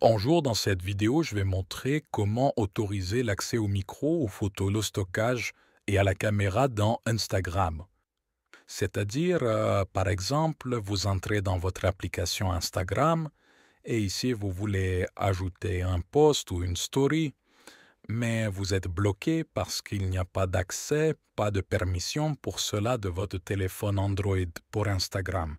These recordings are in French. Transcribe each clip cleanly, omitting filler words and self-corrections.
Bonjour, dans cette vidéo, je vais montrer comment autoriser l'accès au micro, aux photos, au stockage et à la caméra dans Instagram. C'est-à-dire, par exemple, vous entrez dans votre application Instagram et ici, vous voulez ajouter un post ou une story, mais vous êtes bloqué parce qu'il n'y a pas d'accès, pas de permission pour cela de votre téléphone Android pour Instagram.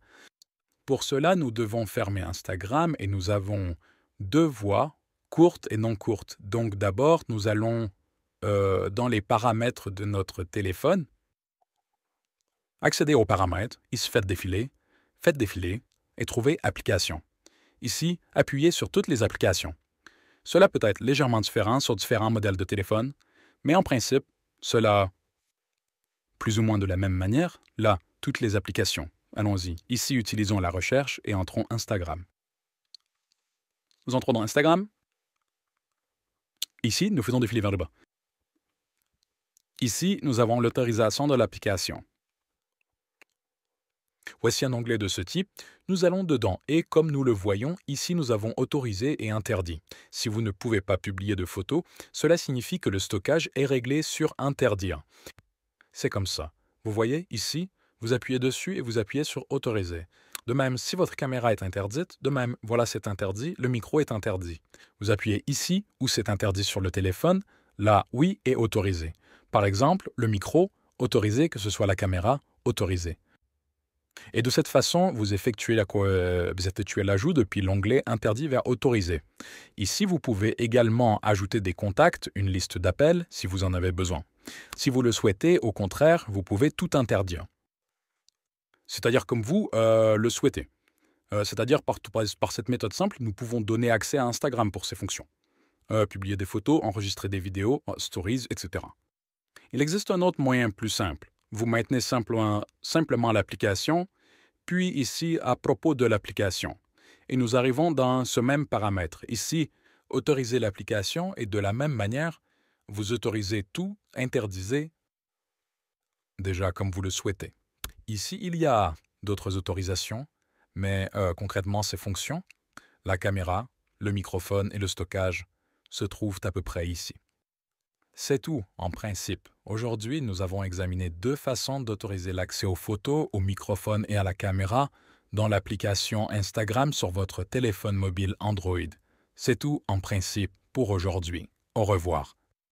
Pour cela, nous devons fermer Instagram et nous avons deux voies, courtes et non courtes. Donc d'abord, nous allons dans les paramètres de notre téléphone, accéder aux paramètres, ici faites défiler et trouver Applications. Ici, appuyez sur toutes les applications. Cela peut être légèrement différent sur différents modèles de téléphone, mais en principe, cela plus ou moins de la même manière. Là, toutes les applications. Allons-y. Ici, utilisons la recherche et entrons Instagram. Nous entrons dans Instagram. Ici, nous faisons défiler vers le bas. Ici, nous avons l'autorisation de l'application. Voici un onglet de ce type. Nous allons dedans et comme nous le voyons, ici nous avons autorisé et interdit. Si vous ne pouvez pas publier de photos, cela signifie que le stockage est réglé sur interdire. C'est comme ça. Vous voyez ici, vous appuyez dessus et vous appuyez sur autoriser. De même, si votre caméra est interdite, de même, voilà c'est interdit, le micro est interdit. Vous appuyez ici où c'est interdit sur le téléphone, là oui et autorisé. Par exemple, le micro, autorisé, que ce soit la caméra, autorisé. Et de cette façon, vous effectuez l'ajout depuis l'onglet interdit vers autorisé. Ici, vous pouvez également ajouter des contacts, une liste d'appels si vous en avez besoin. Si vous le souhaitez, au contraire, vous pouvez tout interdire. C'est-à-dire comme vous le souhaitez. C'est-à-dire par cette méthode simple, nous pouvons donner accès à Instagram pour ces fonctions. Publier des photos, enregistrer des vidéos, stories, etc. Il existe un autre moyen plus simple. Vous maintenez simplement l'application, puis ici, à propos de l'application. Et nous arrivons dans ce même paramètre. Ici, autoriser l'application et de la même manière, vous autorisez tout, interdisez, déjà comme vous le souhaitez. Ici, il y a d'autres autorisations, mais concrètement, ces fonctions, la caméra, le microphone et le stockage, se trouvent à peu près ici. C'est tout, en principe. Aujourd'hui, nous avons examiné deux façons d'autoriser l'accès aux photos, au microphone et à la caméra dans l'application Instagram sur votre téléphone mobile Android. C'est tout, en principe, pour aujourd'hui. Au revoir.